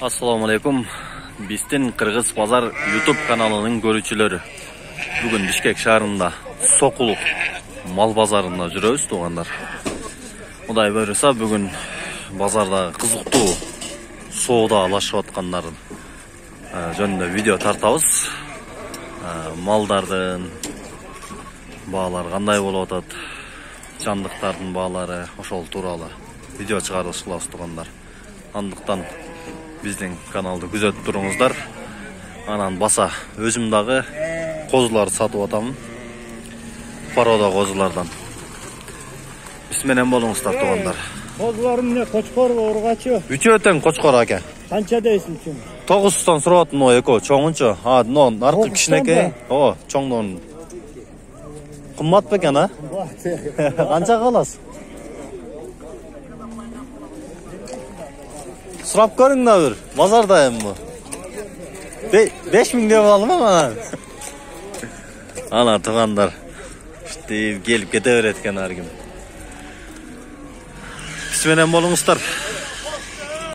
Assalamu alaikum. Bizden Kırgız Pazar YouTube kanalının görücüleri. Bugün Bişkek şahrında Sokuluk mal bazarında жүрөбүz туғандар. Құдай бұйырса бүгін базарда қызықты соуда алашып атқандарын жөнінде видео тартабыз. Малдардың бағалары қандай болып атат, жандықтардың бағалары ошол тууралуу видео чыгарылыш кылабыз туғандар. Андыктан биздин каналды күзөтүп туруңуздар. Анан баса өзүм дагы козуларды сатып атамын. Порода козулардан. Биз менен болуңуздар тугандар. Козуларым эмне, кочкор, ургачы? Үчөө тең кочкор аке. Канча дейсиң чүн? 900тан сурап атым, эко чоңунчу. Но аркы кичинекей. Чоңдон. Кымбат бекен, а? Канча каласыз? Сурап көрүң да бир. Базардайым бу. 5000 деп алдым ана. Ана тугандар. Келіп кете берет экен ар ким. Биз менен болуңуздар.